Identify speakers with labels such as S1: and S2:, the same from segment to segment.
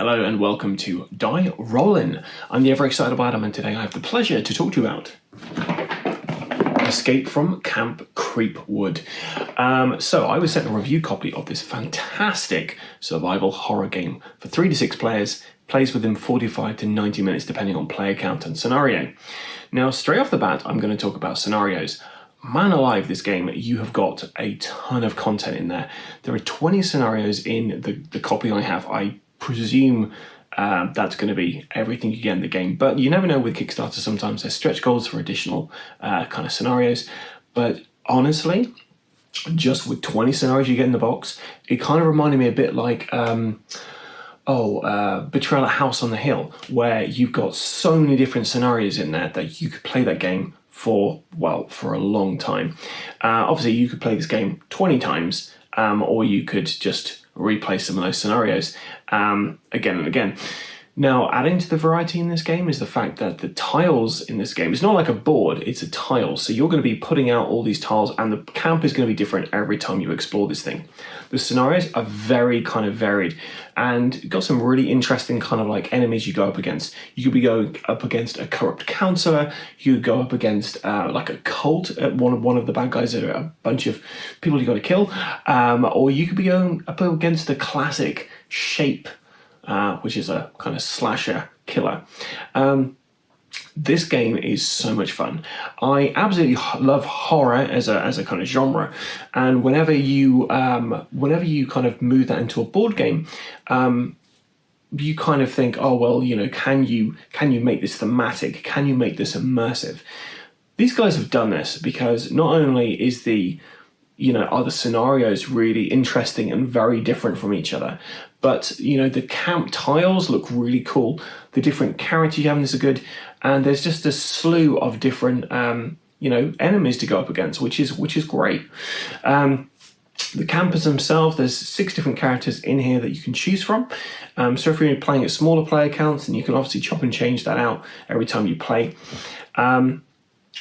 S1: Hello and welcome to Die Rollin. I'm the ever excitable Adam, and today I have the pleasure to talk to you about Escape from Camp Creepwood. So I was sent a review copy of this fantastic survival horror game for 3 to 6 players, plays within 45 to 90 minutes depending on player count and scenario. Now straight off the bat I'm going to talk about scenarios. Man alive, this game, you have got a ton of content in there. There are 20 scenarios in the copy I have. I presume that's going to be everything you get in the game, but you never know with Kickstarter. Sometimes there's stretch goals for additional kind of scenarios, but honestly, just with 20 scenarios you get in the box, it kind of reminded me a bit like Betrayal at House on the Hill, where you've got so many different scenarios in there that you could play that game for a long time. Obviously you could play this game 20 times, or you could just replay some of those scenarios again and again. Now, adding to the variety in this game is the fact that the tiles in this game, it's not like a board, it's a tile. So you're going to be putting out all these tiles and the camp is going to be different every time you explore this thing. The scenarios are very kind of varied and you've got some really interesting kind of like enemies you go up against. You could be going up against a corrupt counselor, you could go up against like a cult, one of the bad guys that are a bunch of people you got to kill, or you could be going up against the classic Shape, which is a kind of slasher killer. This game is so much fun. I absolutely love horror as a kind of genre, and whenever you kind of move that into a board game, you kind of think, oh well, you know, can you make this thematic? Can you make this immersive? These guys have done this because not only is are the scenarios really interesting and very different from each other, but the camp tiles look really cool. The different characters you have in this are good, and there's just a slew of different enemies to go up against, which is great. The campers themselves, there's 6 different characters in here that you can choose from. So if you're playing at smaller player counts, then you can obviously chop and change that out every time you play.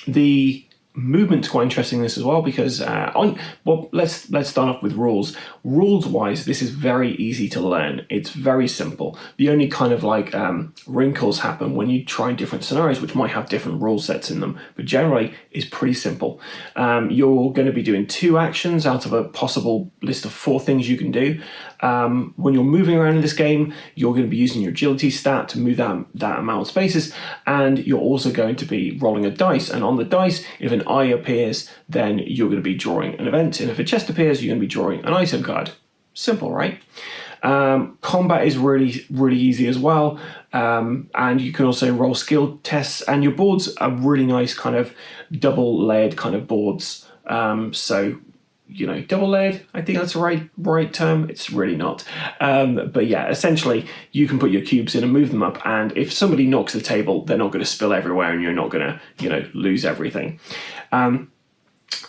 S1: The movement's quite interesting in this as well because let's start off with rules. Rules wise, this is very easy to learn. It's very simple. The only kind of like wrinkles happen when you try different scenarios which might have different rule sets in them, but generally it's pretty simple. You're going to be doing 2 actions out of a possible list of 4 things you can do. When you're moving around in this game, you're going to be using your agility stat to move that amount of spaces, and you're also going to be rolling a dice, and on the dice, if an eye appears, then you're going to be drawing an event, and if a chest appears, you're going to be drawing an item card. Simple, right? Combat is really, really easy as well, and you can also roll skill tests, and your boards are really nice kind of double layered kind of boards. Double layered, I think that's the right term. It's really not. But yeah, essentially you can put your cubes in and move them up, and if somebody knocks the table, they're not going to spill everywhere and you're not going to, lose everything.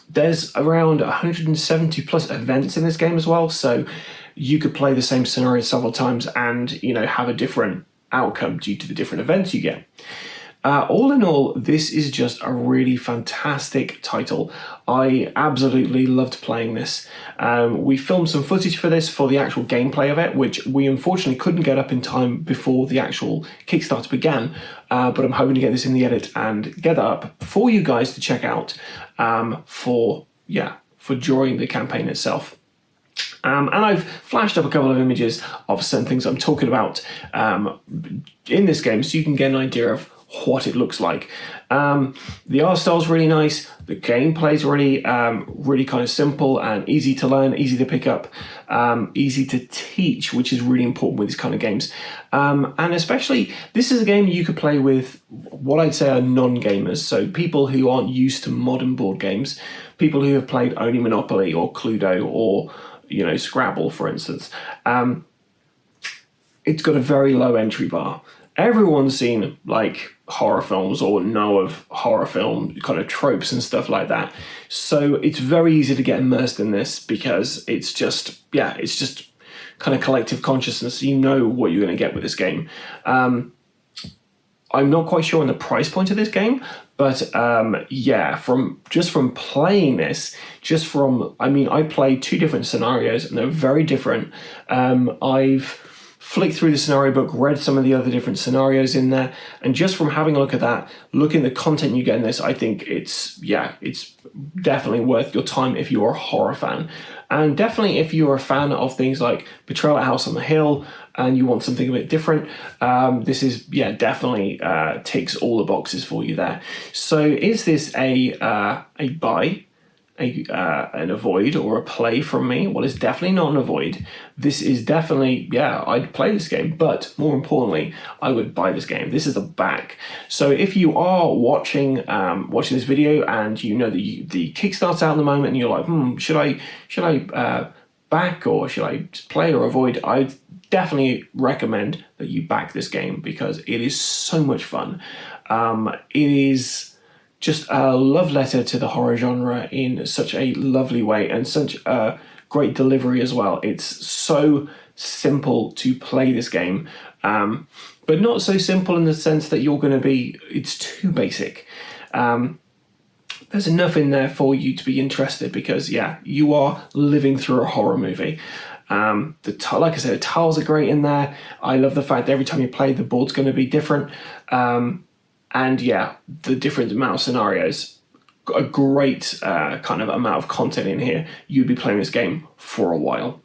S1: There's around 170 plus events in this game as well, so you could play the same scenario several times and, have a different outcome due to the different events you get. All in all, this is just a really fantastic title. I absolutely loved playing this. We filmed some footage for this for the actual gameplay of it, which we unfortunately couldn't get up in time before the actual Kickstarter began, but I'm hoping to get this in the edit and get that up for you guys to check out for during the campaign itself. And I've flashed up a couple of images of certain things I'm talking about in this game so you can get an idea of what it looks like. The art style's really nice. The gameplay's really kind of simple and easy to learn, easy to pick up, easy to teach, which is really important with these kind of games. And especially, this is a game you could play with what I'd say are non-gamers, so people who aren't used to modern board games, people who have played only Monopoly or Cluedo or Scrabble, for instance. It's got a very low entry bar. Everyone's seen like horror films or know of horror film kind of tropes and stuff like that. So it's very easy to get immersed in this because it's just kind of collective consciousness. You know what you're going to get with this game. I'm not quite sure on the price point of this game, but from playing this, I played 2 different scenarios and they're very different. I've flicked through the scenario book, read some of the other different scenarios in there, and just from having a look at that, looking at the content you get in this, I think it's definitely worth your time if you're a horror fan. And definitely if you're a fan of things like Betrayal at House on the Hill and you want something a bit different, this is, definitely ticks all the boxes for you there. So is this a buy, an avoid, or a play from me? Well, it's definitely not an avoid. This is definitely, I'd play this game, but more importantly, I would buy this game. This is a back. So if you are watching this video and you know the Kickstarter's out at the moment and you're like, should I back, or should I play or avoid? I definitely recommend that you back this game because it is so much fun. It is just a love letter to the horror genre in such a lovely way, and such a great delivery as well. It's so simple to play this game, but not so simple in the sense that it's too basic. There's enough in there for you to be interested because, you are living through a horror movie. Like I said, the tiles are great in there. I love the fact that every time you play, the board's going to be different. And the different amount of scenarios, a great kind of amount of content in here. You'd be playing this game for a while.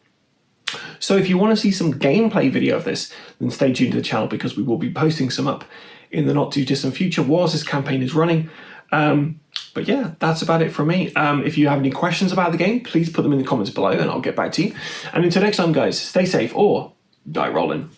S1: So if you want to see some gameplay video of this, then stay tuned to the channel because we will be posting some up in the not too distant future whilst this campaign is running. But that's about it from me. If you have any questions about the game, please put them in the comments below and I'll get back to you. And until next time, guys, stay safe or die rolling.